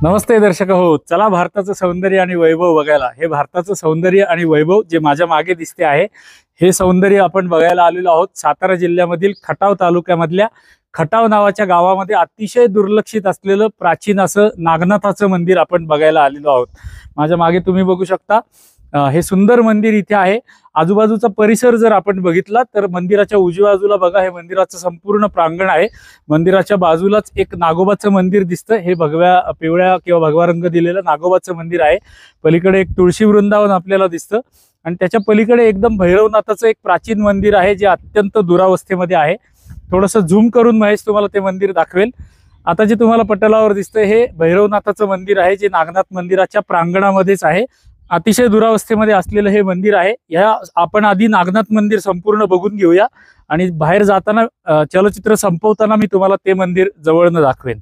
नमस्ते दर्शक हो, चला भारताचं सौंदर्य आणि वैभव बघायला। हे भारताचं सौंदर्य आणि वैभव जे माझ्या मागे दिसते आहे, हे सौंदर्य आपण बघायला आलेलो आहोत सातारा जिल्ह्यामधील खटाव तालुक्यामधल्या खटाव नावाच्या गावामध्ये अतिशय दुर्लक्षित असलेलं प्राचीन असं नागनाथाचं मंदिर आपण बघायला आलेलो आहोत। माझ्या मागे तुम्ही बघू शकता हे सुंदर मंदिर इथे आहे। आजूबाजूचा परिसर जर आपण बघितला तर मंदिराच्या उजव्या बाजूला बघा, हे मंदिराचं संपूर्ण प्रांगण आहे। मंदिराच्या बाजूलाच एक नागोबाचं मंदिर दिसतं। हे भगव्या पिवळ्या किंवा भगवा रंग दिलेलं नागोबाचं मंदिर आहे। पलीकडे एक तुळशी वृंदावन आपल्याला दिसतं आणि त्याच्या पलीकडे एकदम भैरवनाथाचं एक प्राचीन मंदिर आहे, जे अत्यंत दुरावस्थेमध्ये आहे। थोडंसं झूम करून महेश तुम्हाला ते मंदिर दाखवेल। आता जे तुम्हाला पटलावर दिसतंय हे भैरवनाथाचं मंदिर आहे, जे नागनाथ मंदिराच्या प्रांगणामध्येच आहे। अतिशय दुरावस्थेमध्ये असलेलं हे मंदिर आहे। या आपण आधी नागनाथ मंदिर संपूर्ण बघून घेऊया आणि बाहेर जाताना चलचित्र संपवताना मी तुम्हाला ते मंदिर जवळनं दाखवेन।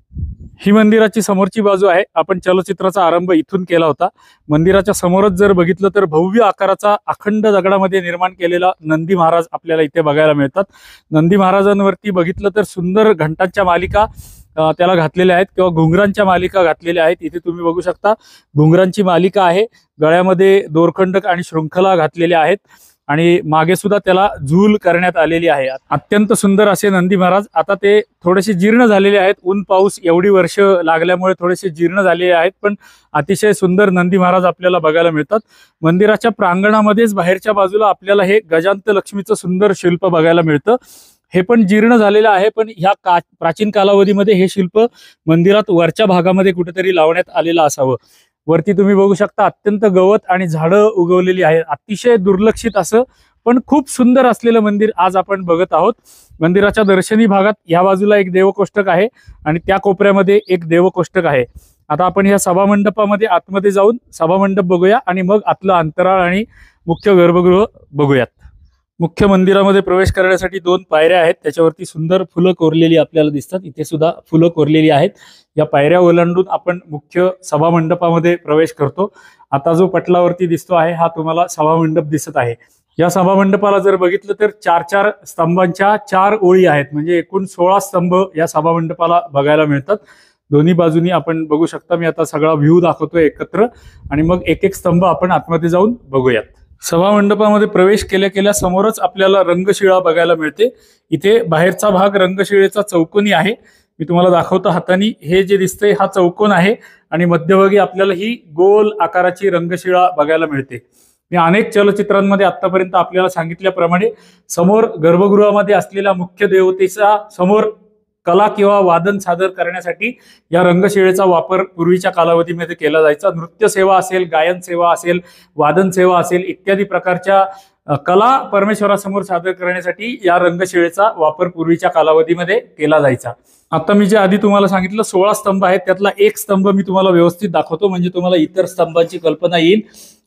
ही मंदिराची समोरची बाजू आहे। आपण चलचित्राचा आरंभ इथून केला होता। मंदिराच्या समोरच जर बघितलं तर भव्य आकाराचा अखंड दगडामध्ये निर्माण केलेला नंदी महाराज आपल्याला इथे बघायला मिळतात। नंदी महाराजांवरती बघितलं तर सुंदर घंटांच्या मालिका त्याला घातलेल्या आहेत किंवा घुंगरांच्या मालिका घातलेल्या आहेत। इथे तुम्ही बघू शकता घुंगरांची मालिका आहे, गळ्यामध्ये दोरखंड आणि शृंखला घातलेल्या आहेत आणि मागे सुद्धा त्याला झूल करण्यात आलेली आहे। अत्यंत सुंदर असे नंदी महाराज। आता ते थोडेसे जीर्ण झालेले आहेत, ऊन पाऊस एवढी वर्ष लागल्यामुळे थोडेसे जीर्ण झालेले आहेत, पण अतिशय सुंदर नंदी महाराज आपल्याला बघायला मिळतात। मंदिराच्या प्रांगणामध्येच बाहेरच्या बाजूला आपल्याला हे गजांत लक्ष्मीचं सुंदर शिल्प बघायला मिळतं। हे पण जीर्ण झालेलं आहे, पण ह्या प्राचीन कालावधीमध्ये हे शिल्प मंदिरात वरच्या भागामध्ये कुठेतरी लावण्यात आलेलं असावं। वरती तुम्ही बघू शकता अत्यंत गवत आणि झाडं उगवलेली आहेत। अतिशय दुर्लक्षित असं पण खूप सुंदर असलेलं मंदिर आज आपण बघत आहोत। मंदिराच्या दर्शनी भागात या बाजूला एक देवकोष्टक आहे आणि त्या कोपऱ्यामध्ये एक देवकोष्टक आहे। आता आपण ह्या सभामंडपामध्ये आतमध्ये जाऊन सभामंडप बघूया आणि मग आतलं अंतराळ आणि मुख्य गर्भगृह बघूयात। मुख्य मंदिरामध्ये प्रवेश करण्यासाठी 2 पायऱ्या आहेत, त्याच्यावरती सुंदर फुलं कोरलेली आपल्याला दिसतात। इथे सुद्धा फुलं कोरलेली आहेत। या पायऱ्या ओलांडून आपण मुख्य सभामंडपामध्ये प्रवेश करतो। आता जो पटलावरती दिसतो आहे हा तुम्हाला सभामंडप दिसत आहे। या सभामंडपाला जर बघितलं तर 4 स्तंभांच्या 4 ओळी आहेत, म्हणजे एकूण 16 स्तंभ या सभामंडपाला बघायला मिळतात। दोन्ही बाजूनी आपण बघू शकता। मी आता सगळा व्ह्यू दाखवतोय एकत्र आणि मग एक स्तंभ आपण आतमध्ये जाऊन बघूयात। सभामंडपामध्ये प्रवेश केल्या समोरच आपल्याला रंगशिळा बघायला मिळते। इथे बाहेरचा भाग रंगशिळेचा चौकोनी आहे। मी तुम्हाला दाखवतो हातानी, हे जे दिसतंय हा चौकोन आहे आणि मध्यभागी आपल्याला ही गोल आकाराची रंगशिळा बघायला मिळते। मी अनेक चलचित्रांमध्ये आतापर्यंत आपल्याला सांगितल्याप्रमाणे समोर गर्भगृहामध्ये असलेल्या मुख्य देवतेचा समोर कला किंवा वादन सादर करण्यासाठी या रंगशिळेचा वापर पूर्वीच्या कालावधीमध्ये केला जायचा। नृत्य सेवा असेल, गायन सेवा असेल, वादन सेवा असेल, इत्यादी प्रकारच्या कला परमेश्वरासमोर सादर करण्यासाठी या रंगशिळेचा वापर पूर्वीच्या कालावधीमध्ये केला जायचा। आता मी जे आधी तुम्हाला सांगितलं 16 स्तंभ आहेत, त्यातला एक स्तंभ मी तुम्हाला व्यवस्थित दाखवतो, म्हणजे तुम्हाला इतर स्तंभांची कल्पना येईल।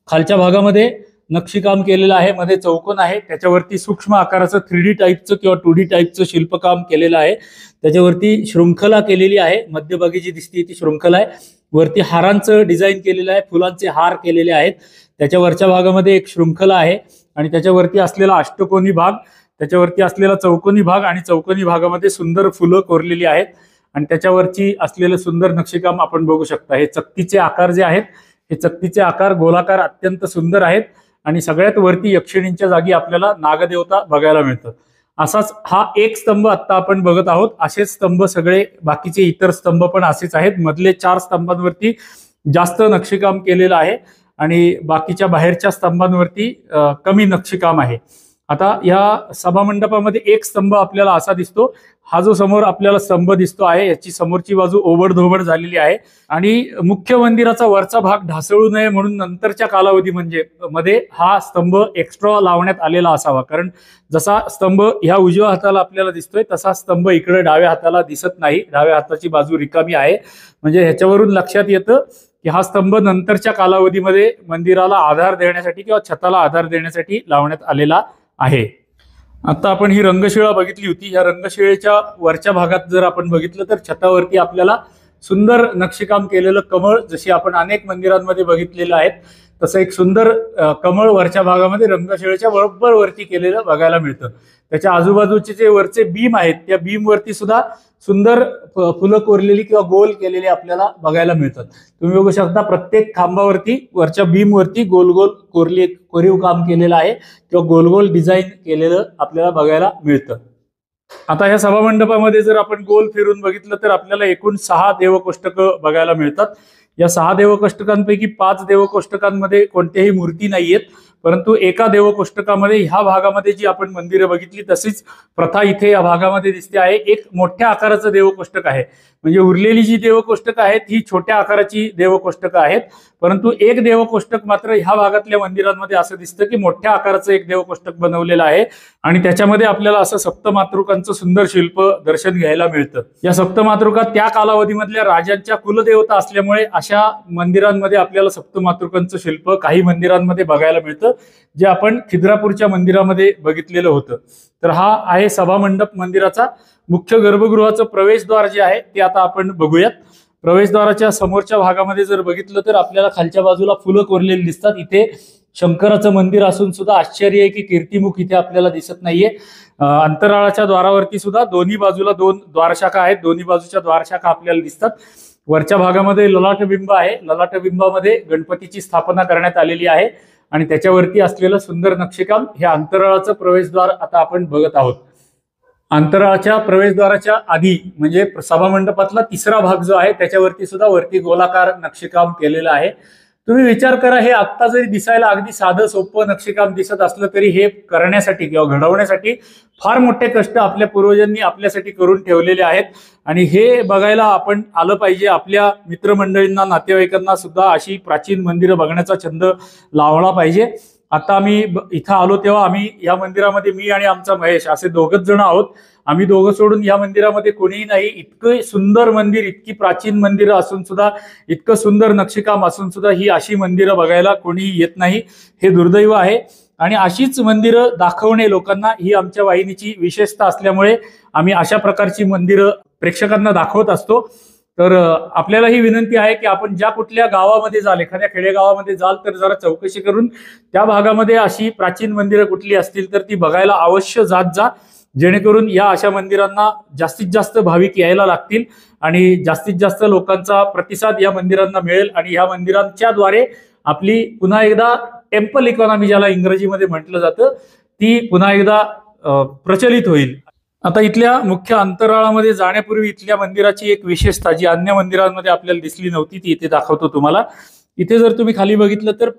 खालच्या भागामध्ये नक्षीकाम केलेलं आहे, मध्ये चौकोन आहे, त्याच्यावरती सूक्ष्म आकाराचं 3D टाईपचं किंवा 2D टाईपचं शिल्पकाम केलेलं आहे। त्याच्यावरती शृंखला केलेली आहे, मध्यभागी जी दिसते ती शृंखला आहे। वरती हारांचं डिझाईन केलेलं आहे, फुलांचे हार केलेले आहेत। त्याच्यावरच्या भागामध्ये एक शृंखला आहे आणि त्याच्यावरती असलेला अष्टकोनी भाग, त्याच्यावरती असलेला चौकोनी भाग आणि चौकोनी भागामध्ये सुंदर फुलं कोरलेली आहेत आणि त्याच्यावरची असलेलं सुंदर नक्षीकाम आपण बघू शकता। हे चकतीचे आकार जे आहेत, हे चकतीचे आकार गोलाकार अत्यंत सुंदर आहेत आणि सगळ्यात वरती यक्षिणींच्या जागी आपल्याला नागदेवता बघायला मिळतात। असाच हा एक स्तंभ आता आपण बघत आहोत। असेच स्तंभ सगळे बाकीचे इतर स्तंभ पण असेच आहेत। मधले 4 स्तंभांवरती जास्त नक्षीकाम केलेलं आहे आणि बाकीच्या बाहेरच्या स्तंभांवरती कमी नक्षीकाम आहे। आता या सभामंडपामध्ये एक स्तंभ आपल्याला असा दिसतो। हा जो समोर आपल्याला स्तंभ दिसतो आहे, याची समोरची बाजू ओबडधोबड झालेली आहे आणि मुख्य मंदिराचा वरचा भाग ढासळू नये म्हणून नंतरच्या कालावधी मध्ये हा स्तंभ एक्स्ट्रा लावण्यात आलेला असावा, कारण जसा स्तंभ ह्या उजव्या हाताला आपल्याला दिसतोय तसा स्तंभ इकडे डाव्या हाताला दिसत नाही। डाव्या हाताची बाजू रिकामी आहे, म्हणजे ह्याच्यावरून लक्षात येतं की हा स्तंभ नंतरच्या कालावधीमध्ये मंदिराला आधार देण्यासाठी किंवा छताला आधार देण्यासाठी लावण्यात आलेला आहे। आता आपण ही रंगशिळा बघितली होती। या रंगशिळेच्या वरच्या भागात जर आपण बघितलं तर छतावरती आपल्याला सुंदर नक्षीकाम केलेलं कमळ, जशी आपण अनेक मंदिरांमध्ये बघितलेलं आहेत, तसं एक सुंदर कमळ वरच्या भागामध्ये रंगशिळेच्या बरोबर वरती केलेलं बघायला मिळतं। त्याच्या आजूबाजूचे जे वरचे बीम आहेत त्या बीम वरती सुद्धा सुंदर फुलं कोरलेली किंवा गोल केलेली आपल्याला बघायला मिळतात। तुम्ही बघू शकता प्रत्येक खांबावरती वरच्या बीम वरती गोल गोल कोरीव काम केलेलं आहे किंवा गोल गोल डिझाईन केलेलं आपल्याला बघायला मिळतं। आता ह्या सभामंडपामध्ये जर आपण गोल फिरून बघितलं तर आपल्याला एकूण 6 देवकोष्टकं बघायला मिळतात। या 6 देवकोष्टकांपैकी 5 देवकोष्टकांमध्ये कोणत्याही मूर्ती नाहीयेत, परंतु एका देवकोष्टकामध्ये ह्या भागामध्ये जी आपण मंदिरं बघितली तशीच प्रथा इथे या भागामध्ये दिसते आहे। एक मोठ्या आकाराचं देवकोष्टक आहे, म्हणजे उरलेली जी देवकोष्टकं आहेत ही छोट्या आकाराची देवकोष्टकं आहेत, परंतु एक देवकोष्टक मात्र ह्या भागातल्या मंदिरांमध्ये असं दिसतं की मोठ्या आकाराचं एक देवकोष्टक बनवलेलं आहे आणि त्याच्यामध्ये आपल्याला असं सप्तमातृकांचं सुंदर शिल्प दर्शन घ्यायला मिळतं। या सप्तमातृका त्या कालावधीमधल्या राजांच्या कुलदेवता असल्यामुळे अशा मंदिरांमध्ये आपल्याला सप्तमातृकांचं शिल्प काही मंदिरांमध्ये बघायला मिळतं, जे आपण खिद्रापूरच्या मंदिरामध्ये बघितलेलं होतं। तर हा आहे सभामंडप मंदिराचा। मुख्य गर्भगृहाचं प्रवेशद्वार जे आहे ते आता आपण बघूयात। प्रवेशद्वाराच्या समोरच्या भागामध्ये जर बघितलं तर आपल्याला खालच्या बाजूला फुलं कोरलेली दिसतात। इथे शंकराचं मंदिर असून सुद्धा आश्चर्य आहे की कीर्तिमुख इथे आपल्याला दिसत नाहीये। अंतराळाच्या द्वारावरती सुद्धा दोन्ही बाजूला 2 द्वारशाखा आहेत, दोन्ही बाजूच्या द्वारशाखा आपल्याला दिसतात। वरच्या भागामध्ये ललाटबिंब आहे, ललाटबिंबामध्ये गणपतीची स्थापना करण्यात आलेली आहे आणि त्याच्यावरती असलेलं सुंदर नक्षीकाम हे अंतराळाचं प्रवेशद्वार आता आपण बघत आहोत। अंतराळाच्या प्रवेशद्वाराच्या आधी म्हणजे सभामंडपातला 3रा भाग जो आहे त्याच्यावरती सुद्धा वरती गोलाकार नक्षीकाम केलेलं आहे। तुम्ही विचार करा, हे आत्ता जरी दिसायला अगदी साधं सोपं नक्षीकाम दिसत असलं तरी हे करण्यासाठी किंवा घडवण्यासाठी फार मोठे कष्ट आपल्या पूर्वजांनी आपल्यासाठी करून ठेवलेले आहेत आणि हे बघायला आपण आलं पाहिजे। आपल्या मित्रमंडळींना, नातेवाईकांना सुद्धा अशी प्राचीन मंदिरं बघण्याचा छंद लावला पाहिजे। आता आम्ही इथं आलो तेव्हा आम्ही या मंदिरामध्ये मी आणि आमचा महेश असे 2घच जण आहोत। आम्ही 2 सोडून या मंदिरामध्ये कोणीही नाही। इतकं सुंदर मंदिर, इतकी प्राचीन मंदिरं असून सुद्धा, इतकं सुंदर नक्षीकाम असून सुद्धा ही अशी मंदिरं बघायला कोणीही येत नाही, हे दुर्दैव आहे। आणि अशीच मंदिरं दाखवणे लोकांना ही आमच्या वाहिनीची विशेषता असल्यामुळे आम्ही अशा प्रकारची मंदिरं प्रेक्षकांना दाखवत असतो। तर आपल्याला ही विनंती आहे की आपण ज्या कुठल्या गावामध्ये जाल, एखाद्या खेडेगावामध्ये जाल तर जरा चौकशी करून त्या भागामध्ये अशी प्राचीन मंदिरं कुठली असतील तर ती बघायला अवश्य जात जा, जेणेकरून या अशा मंदिरांना जास्तीत जास्त भाविक यायला लागतील आणि जास्तीत जास्त लोकांचा प्रतिसाद या मंदिरांना मिळेल आणि या मंदिरांच्या द्वारे आपली पुन्हा एकदा टेम्पल इकॉनॉमी ज्याला इंग्रजीमध्ये म्हटलं जातं ती पुन्हा एकदा प्रचलित होईल। आता इथल्या मुख्य अंतराळामध्ये जाण्यापूर्वी इथल्या मंदिराची एक विशेषता जी अन्य मंदिरांमध्ये आपल्याला दिसली नव्हती ती इथे दाखवतो तुम्हाला। इथे जर तुम्ही खाली बघितलं तर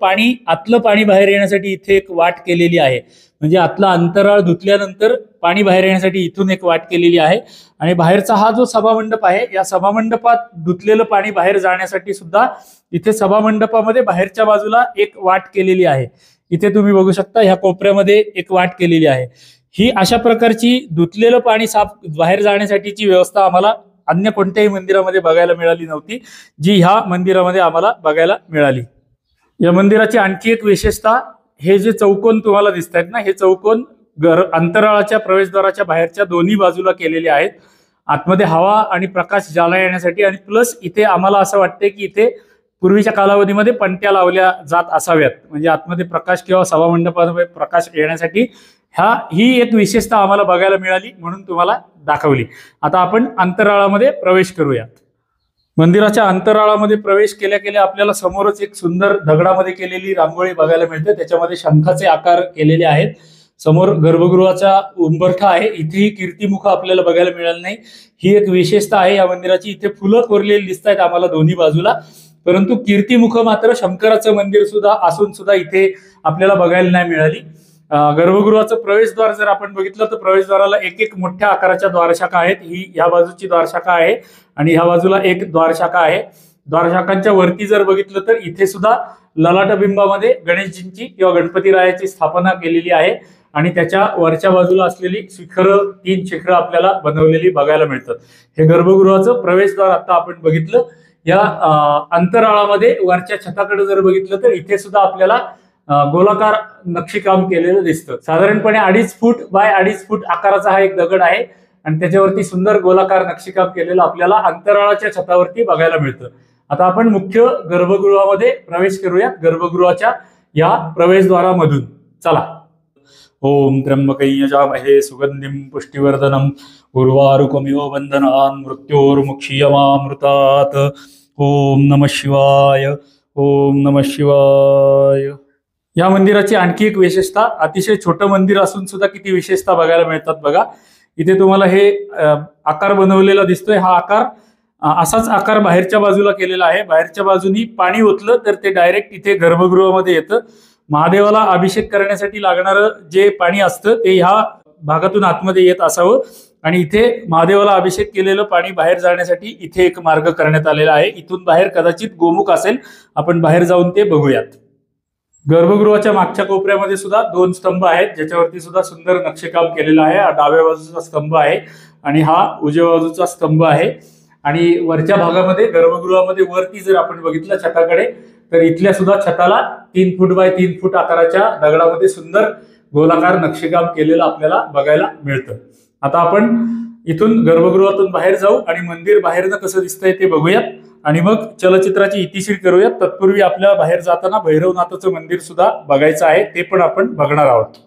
आतलं पाणी बाहेर येण्यासाठी इथे एक वाट केलेली आहे, म्हणजे आतला अंतराळ धुतल्यानंतर पाणी बाहेर येण्यासाठी इथून एक वाट केलेली आहे आणि बाहेरचा हा जो सभामंडप आहे या सभामंडपात धुतलेलं पाणी बाहेर जाण्यासाठी सुद्धा इथे सभामंडपामध्ये बाहेरच्या बाजूला एक वाट केलेली आहे। इथे तुम्ही बघू शकता ह्या कोपऱ्यामध्ये एक वाट केलेली आहे। ही अशा प्रकारची धुतलेलं पाणी साफ बाहेर जाण्यासाठीची व्यवस्था आम्हाला अन्य कोणत्याही मंदिरामध्ये बघायला मिळाली नव्हती, जी ह्या मंदिरामध्ये आम्हाला बघायला मिळाली। या मंदिराची आणखी एक विशेषता, हे जे चौकोन तुम्हाला दिसत आहेत ना, हे चौकोन अंतराळाच्या प्रवेशद्वाराच्या बाहेरच्या दोन्ही बाजूला केलेले आहेत, आतमध्ये हवा आणि प्रकाश ज्याला येण्यासाठी आणि प्लस इथे आम्हाला असं वाटते की इथे पूर्वीच्या कालावधीमध्ये पणत्या लावल्या जात असाव्यात, म्हणजे आतमध्ये प्रकाश किंवा सभामंडपामध्ये प्रकाश येण्यासाठी ही एक विशेषता आम्हाला बघायला मिळाली म्हणून तुम्हाला दाखवली। आता आपण अंतराळामध्ये प्रवेश करूयात। मंदिराच्या अंतराळामध्ये प्रवेश केल्या केल्या आपल्याला समोरच एक सुंदर दगडामध्ये केलेली रांगोळी बघायला मिळते, त्याच्यामध्ये शंखाचे आकार केलेले आहेत। समोर गर्भगृहाचा उंबरठा आहे, इथेही कीर्तिमुख आपल्याला बघायला मिळालं नाही, ही एक विशेषता आहे या मंदिराची। इथे फुलं कोरलेली दिसत आहेत आम्हाला दोन्ही बाजूला, परंतु कीर्तिमुख मात्र शंकराचं मंदिर सुद्धा असून सुद्धा इथे आपल्याला बघायला नाही मिळाली। गर्भगृहाचं प्रवेशद्वार जर आपण बघितलं तर प्रवेशद्वाराला एक मोठ्या आकाराच्या द्वारशाखा आहेत। ही ह्या बाजूची द्वारशाखा आहे आणि ह्या बाजूला एक द्वारशाखा आहे। द्वारशाखांच्या वरती जर बघितलं तर इथे सुद्धा ललाटबिंबामध्ये गणेशजींची किंवा गणपतीरायाची स्थापना केलेली आहे आणि त्याच्या वरच्या बाजूला असलेली शिखरं, 3 शिखरं आपल्याला बनवलेली बघायला मिळतात। हे गर्भगृहाचं प्रवेशद्वार आता आपण बघितलं। या अंतराळामध्ये वरच्या छताकडे जर बघितलं तर इथे सुद्धा आपल्याला गोलाकार नक्षीकाम केलेलं दिसतं। साधारणपणे 2.5 फूट बाय 2.5 फूट आकाराचा हा एक दगड आहे आणि त्याच्यावरती सुंदर गोलाकार नक्षीकाम केलेलं आपल्याला अंतराळाच्या छतावरती बघायला मिळतं। आता आपण मुख्य गर्भगृहामध्ये प्रवेश करूयात, गर्भगृहाच्या या प्रवेशद्वारामधून चला। ओम त्र्यंबकै यजामहे सुगंधिं पुष्टिवर्धनम् उर्वारुकमिव बन्धनान् मृत्योर्मुक्षीयमामृतात्। ओम नमः शिवाय, ओम नमः शिवाय। या मंदिराची आणखी एक विशेषता, अतिशय छोटं मंदिर असून सुद्धा किती विशेषता बघायला मिळतात बघा। इथे तुम्हाला हे आकार बनवलेला दिसतोय, हा आकार असाच आकार बाहेरच्या बाजूला केलेला आहे। बाहेरच्या बाजूनी पाणी ओतलं तर ते डायरेक्ट इथे गर्भगृहामध्ये येतं। महादेवाला अभिषेक करण्यासाठी लागणारं जे पाणी असतं ते ह्या भागातून आतमध्ये येत असावं आणि इथे महादेवाला अभिषेक केलेलं पाणी बाहेर जाण्यासाठी इथे एक मार्ग करण्यात आलेला आहे। इथून बाहेर कदाचित गोमुख असेल, आपण बाहेर जाऊन ते बघूयात। गर्भगृहाच्या मागच्या कोपऱ्यामध्ये सुद्धा 2 स्तंभ आहेत, ज्याच्यावरती सुद्धा सुंदर नक्षीकाम केलेलं आहे। हा डाव्या बाजूचा स्तंभ आहे आणि हा उजव्या बाजूचा स्तंभ आहे। आणि वरच्या भागामध्ये गर्भगृहामध्ये वरती जर आपण बघितलं छताकडे, तर इथल्या सुद्धा छताला 3 फूट बाय 3 फूट आकाराच्या दगडामध्ये सुंदर गोलाकार नक्षीकाम केलेलं आपल्याला बघायला मिळतं। आता आपण इथून गर्भगृहातून बाहेर जाऊ आणि मंदिर बाहेरनं कसं दिसतंय ते बघूयात आणि मग चलचित्राची इतिश्री करूयात। तत्पूर्वी आपल्याला बाहेर जाताना भैरवनाथाचं मंदिर सुद्धा बघायचं आहे, ते पण आपण बघणार आहोत।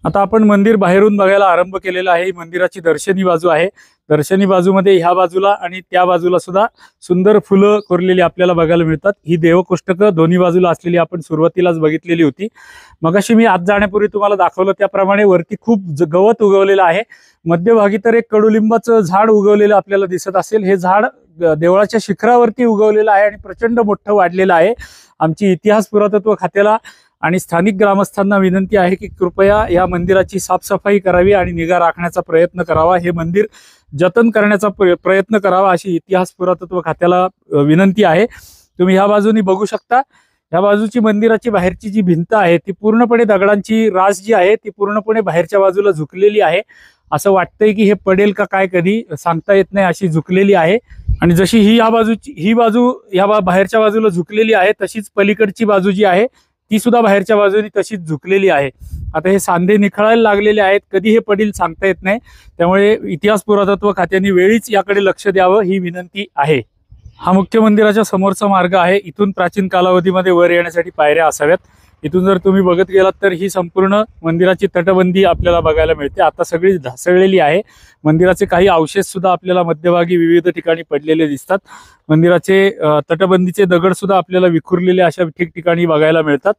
आता आपण मंदिर बाहेरून बघायला आरंभ केलेला आहे। ही मंदिराची दर्शनी बाजू आहे। दर्शनी बाजूमध्ये ह्या बाजूला आणि त्या बाजूला सुद्धा सुंदर फुलं कोरलेली आपल्याला बघायला मिळतात। ही देवकोष्टकं दोन्ही बाजूला असलेली आपण सुरुवातीलाच बघितलेली होती। मगाशी मी आत जाण्यापूर्वी तुम्हाला दाखवलं त्याप्रमाणे वरती खूप गवत उगवलेलं आहे। मध्यभागी तर एक कडुलिंबाचं झाड उगवलेलं आपल्याला दिसत असेल। हे झाड देवळाच्या शिखरावरती उगवलेलं आहे आणि प्रचंड मोठं वाढलेलं आहे। आमची इतिहास पुरातत्व खात्याला आणि स्थानिक ग्रामस्थांना विनंती आहे की कृपया या मंदिराची साफसफाई करावी आणि निगा राखण्याचा प्रयत्न करावा। हे मंदिर जतन करण्याचा प्रयत्न करावा अशी इतिहास पुरातत्व खात्याला विनंती आहे। तुम्ही ह्या बाजूनी बघू शकता, ह्या बाजूची मंदिराची बाहेरची जी भिंत आहे ती पूर्णपणे दगडांची रास जी आहे ती पूर्णपणे बाहेरच्या बाजूला झुकलेली आहे। असं वाटतंय की हे पडेल का काय कधी सांगता येत नाही, अशी झुकलेली आहे। आणि जशी ही बाजू ह्या बाहेरच्या बाजूला झुकलेली आहे, तशीच पलीकडची बाजू जी आहे ती सुद्धा बाहेरच्या बाजूने तशीच झुकलेली आहे। आता हे सांधे निखळायला लागलेले आहेत, कधी हे पडील सांगता येत नाही। त्यामुळे इतिहास पुरातत्व खात्याने वेळीच याकडे लक्ष द्यावं ही विनंती आहे। हा मुख्य मंदिराच्या समोरचा मार्ग आहे। इथून प्राचीन कालावधीमध्ये वर येण्यासाठी पायऱ्या असाव्यात। इथून जर तुम्ही बघत गेलात तर ही संपूर्ण मंदिराची तटबंदी आपल्याला बघायला मिळते। आता सगळी ढासळलेली आहे। मंदिराचे काही अवशेष सुद्धा आपल्याला मध्यभागी विविध ठिकाणी पडलेले दिसतात। मंदिराचे तटबंदीचे दगड सुद्धा आपल्याला विखुरलेले अशा ठिकठिकाणी बघायला मिळतात।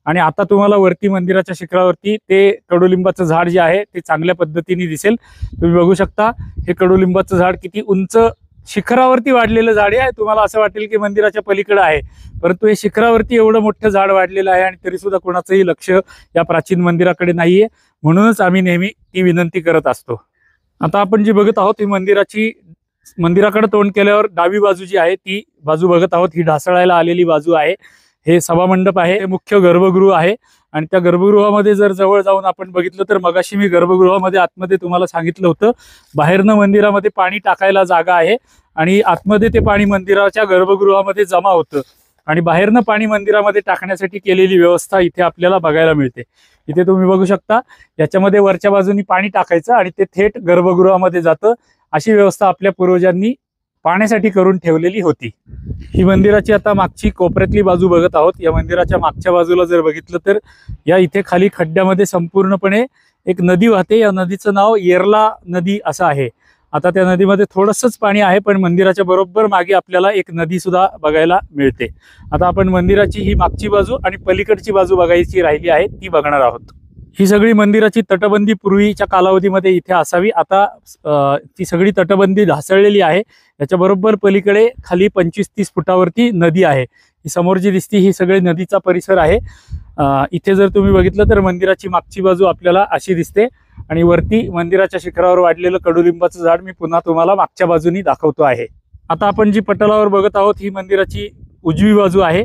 आणि आता तुम्हाला वरती मंदिराच्या शिखरावरती ते कडुलिंबाचं झाड जे आहे ते चांगल्या पद्धतीने दिसेल। तुम्ही बघू शकता हे कडुलिंबाचं झाड किती उंच शिखरावरती वाढलेलं झाड आहे। तुम्हाला असं वाटेल की मंदिराच्या पलीकडे आहे, परंतु हे शिखरावरती एवढं मोठं झाड वाढलेलं आहे आणि तरी सुद्धा कोणाचंही लक्ष या प्राचीन मंदिराकडे नाहीये। म्हणूनच आम्ही नेहमी ती विनंती करत असतो। आता आपण जी बघत आहोत ही मंदिराकडे तोंड केल्यावर डावी बाजू जी आहे ती बाजू बघत आहोत। ही ढासळायला आलेली बाजू आहे। हे सभामंडप आहे, हे मुख्य गर्भगृह आहे। आणि त्या गर्भगृहामध्ये जर जवळ जाऊन आपण बघितलं तर मगाशी मी गर्भगृहामध्ये आतमध्ये तुम्हाला सांगितलं होतं बाहेरनं मंदिरामध्ये पाणी टाकायला जागा आहे आणि आतमध्ये ते पाणी मंदिराच्या गर्भगृहामध्ये जमा होतं आणि बाहेरनं पाणी मंदिरामध्ये टाकण्यासाठी केलेली व्यवस्था इथे आपल्याला बघायला मिळते। इथे तुम्ही बघू शकता, याच्यामध्ये वरच्या बाजूनी पाणी टाकायचं आणि ते थेट गर्भगृहामध्ये जातं। अशी व्यवस्था आपल्या पूर्वजांनी पाण्यासाठी करून ठेवलेली होती। ही मंदिराची आता मागची कोपऱ्यातली बाजू बघत आहोत। या मंदिराच्या मागच्या बाजूला जर बघितलं तर या इथे खाली खड्ड्यामध्ये संपूर्णपणे एक नदी वाहते। या नदीचं नाव येरला नदी असं आहे। आता त्या नदीमध्ये थोडंसंच पाणी आहे, पण मंदिराच्या बरोबर मागे आपल्याला एक नदी सुद्धा बघायला मिळते। आता आपण मंदिराची ही मागची बाजू आणि पलीकडची बाजू बघायची राहिली आहे, ती बघणार आहोत। ही सगळी मंदिराची तटबंदी पूर्वीच्या कालावधीमध्ये इथे असावी। आता ती सगळी तटबंदी ढासळलेली आहे। याच्या बरोबर पलीकडे खाली 25-30 फुटावरती नदी आहे। ही समोर जी दिसती ही सगळी नदीचा परिसर आहे। इथे जर तुम्ही बघितलं तर मंदिराची मागची बाजू आपल्याला अशी दिसते आणि वरती मंदिराच्या शिखरावर वाढलेलं कडुलिंबाचं झाड मी पुन्हा तुम्हाला मागच्या बाजूनी दाखवतो आहे। आता आपण जी पटलावर बघत आहोत ही मंदिराची उजवी बाजू आहे।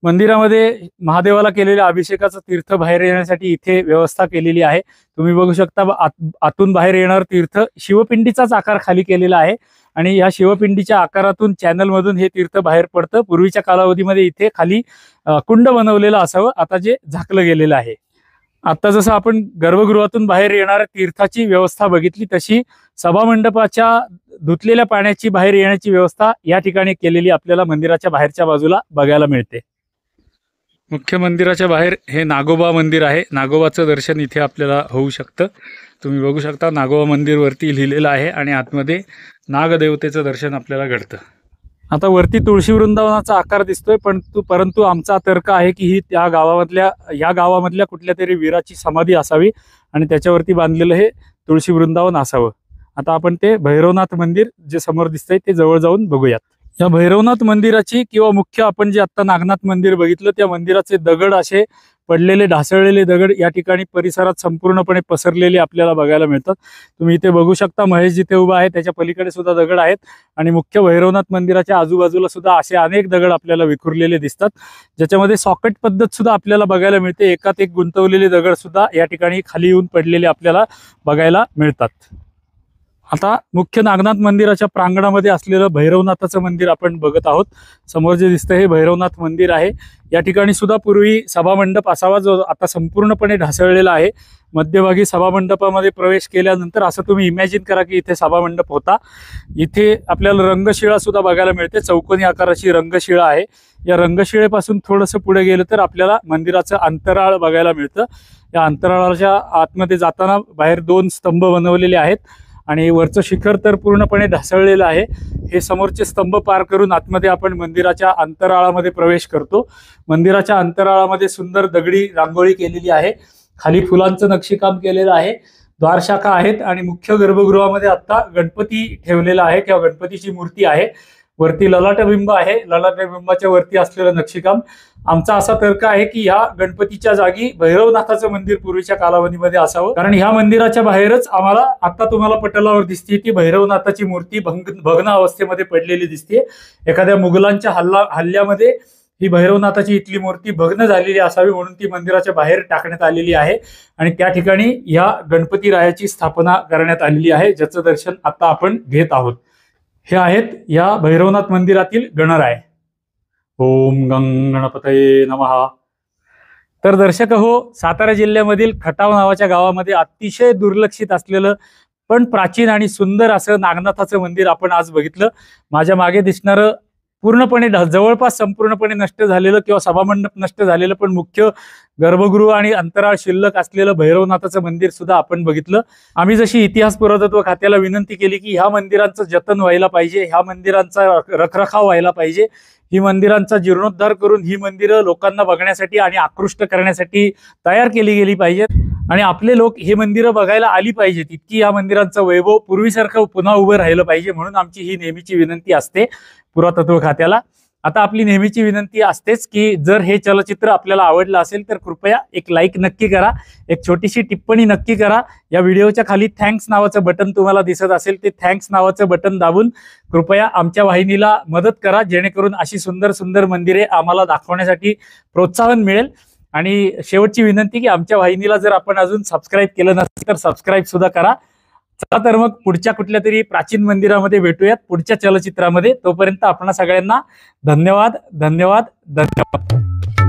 मंदिरामध्ये महादेवाला केलेल्या अभिषेकाचं तीर्थ बाहेर येण्यासाठी इथे व्यवस्था केलेली आहे। तुम्ही बघू शकता आतून बाहेर येणार तीर्थ शिवपिंडीचाच आकार खाली केलेला आहे आणि या शिवपिंडीच्या आकारातून चॅनलमधून हे तीर्थ बाहेर पडतं। पूर्वीच्या कालावधीमध्ये इथे खाली कुंड बनवलेलं असावं, आता जे झाकलं गेलेलं आहे। आता जसं आपण गर्भगृहातून बाहेर येणाऱ्या तीर्थाची व्यवस्था बघितली, तशी सभामंडपाच्या धुतलेल्या पाण्याची बाहेर येण्याची व्यवस्था या ठिकाणी केलेली आपल्याला मंदिराच्या बाहेरच्या बाजूला बघायला मिळते। मुख्य मंदिराच्या बाहेर हे नागोबा मंदिर आहे. नागोबाचं दर्शन इथे आपल्याला होऊ शकतं. तुम्ही बघू शकता नागोबा मंदिर वरती लिहिलेलं आहे आणि आतमध्ये नागदेवतेचं दर्शन आपल्याला घडतं. आता वरती तुळशी वृंदावनाचा आकार दिसतोय, परंतु आमचा तर्क आहे की ही या गावामधल्या कुठल्या तरी वीराची समाधी असावी आणि त्याच्यावरती बांधलेलं हे तुळशी वृंदावन असावं. आता आपण ते भैरवनाथ मंदिर जे समोर दिसतंय ते जवळ जाऊन बघूयात. या भैरवनाथ मंदिराची किंवा मुख्य आपण जे आता नागनाथ मंदिर बघितलं त्या मंदिराचे दगड असे पडलेले ढासळलेले दगड या ठिकाणी परिसरात संपूर्णपणे पसरलेले आपल्याला बघायला मिळतात. तुम्ही इथे बघू शकता महेश जिथे उभा आहे त्याच्या पलीकडे सुद्धा दगड आहेत आणि मुख्य भैरवनाथ मंदिराच्या आजूबाजूला सुद्धा असे अनेक दगड आपल्याला विखुरलेले दिसतात, ज्याच्यामध्ये सॉकेट पद्धत सुद्धा आपल्याला बघायला मिळते. एकात एक गुंतवलेले दगड सुद्धा या ठिकाणी खाली येऊन पडलेले आपल्याला बघायला मिळतात. आता मुख्य नागनाथ मंदिराच्या प्रांगणामध्ये असलेलं भैरवनाथाचं मंदिर आपण बघत आहोत. समोर जे दिसतं हे भैरवनाथ मंदिर आहे. या ठिकाणी सुद्धा पूर्वी सभामंडप असावा, जो आता संपूर्णपणे ढासळलेला आहे. मध्यभागी सभामंडपामध्ये प्रवेश केल्यानंतर असं तुम्ही इमॅजिन करा की इथे सभामंडप होता. इथे आपल्याला रंगशिळा सुद्धा बघायला मिळते. चौकोनी आकाराची रंगशिळा आहे. या रंगशिळेपासून थोडंसं पुढे गेलं तर आपल्याला मंदिराचं अंतराळ बघायला मिळतं. या अंतराळाच्या आतमध्ये जाताना बाहेर 2 स्तंभ बनवलेले आहेत आणि वरचं शिखर तर पूर्णपणे ढासळलेलं आहे. हे समोरचे स्तंभ पार करून आतमध्ये आपण मंदिराच्या अंतराळामध्ये प्रवेश करतो. मंदिराच्या अंतराळामध्ये सुंदर दगडी रांगोळी केलेली आहे. खाली फुलांचं नक्षीकाम केलेलं आहे. द्वारशाखा आहेत आणि मुख्य गर्भगृहामध्ये आता गणपती ठेवलेला आहे किंवा गणपतीची मूर्ती आहे. वरती ललाटबिंब आहे. ललाटबिंबाच्या वरती असलेलं नक्षीकाम. आमचा असा तर्क आहे की ह्या गणपतीच्या जागी भैरवनाथाचं मंदिर पूर्वीच्या कालावधीमध्ये असावं, कारण ह्या मंदिराच्या बाहेरच आम्हाला आता तुम्हाला पटलावर दिसते की भैरवनाथाची मूर्ती भग्न अवस्थेमध्ये पडलेली दिसते. एखाद्या मुघलांच्या हल्ल्यामध्ये ही भैरवनाथाची इथली मूर्ती भग्न झालेली असावी म्हणून ती मंदिराच्या बाहेर टाकण्यात आलेली आहे आणि त्या ठिकाणी या गणपती रायाची स्थापना करण्यात आलेली आहे, ज्याचं दर्शन आता आपण घेत आहोत. हे आहेत या भैरवनाथ मंदिरातील गणराय. ओम गणपतये नमः. तर दर्शक हो, सातारा जिल्ह्यामधील खटाव नावाच्या गावामध्ये अतिशय दुर्लक्षित असलेलं पण प्राचीन आणि सुंदर असं नागनाथाचं मंदिर आपण आज बघितलं. माझ्या मागे दिसणारं पूर्णपणे जवळपास संपूर्णपणे नष्ट झालेलं किंवा सभामंडप नष्ट झालेलं पण मुख्य गर्भगृह आणि अंतराळ शिल्लक असलेलं भैरवनाथाचं मंदिर सुद्धा आपण बघितलं. आम्ही जशी इतिहास पुरातत्व खात्याला विनंती केली की ह्या मंदिरांचं जतन व्हायला पाहिजे, ह्या मंदिरांचा रखरखाव व्हायला पाहिजे, ही मंदिरांचा जीर्णोद्धार करून ही मंदिरं लोकांना बघण्यासाठी आणि आकृष्ट करण्यासाठी तयार केली गेली पाहिजेत आणि आपले लोक हे मंदिरं बघायला आली पाहिजेत. इतकी या मंदिरांचं वैभव पूर्वीसारखं पुन्हा उभं राहिलं पाहिजे म्हणून आमची ही नेहमीची विनंती असते पुरातत्व खात्याला. आता आपली नेहमीची विनंती असतेच की जर हे चलचित्र आपल्याला आवडलं असेल तर कृपया एक लाईक नक्की करा, एक छोटीशी टिप्पणी नक्की करा. या व्हिडिओच्या खाली थँक्स नावाचं बटन तुम्हाला दिसत असेल ते थँक्स नावाचं बटन दाबून कृपया आमच्या वाहिनीला मदत करा, जेणेकरून अशी सुंदर सुंदर मंदिरे आम्हाला दाखवण्यासाठी प्रोत्साहन मिळेल. आणि शेवटची विनंती की आमच्या वाहिनीला जर आपण अजून सबस्क्राईब केलं नसेल तर सबस्क्राईब सुद्धा करा. चला तर मग पुढच्या कुठल्या तरी प्राचीन मंदिरामध्ये भेटूयात पुढच्या चलचित्रामध्ये. तोपर्यंत आपणा सगळ्यांना धन्यवाद धन्यवाद धन्यवाद.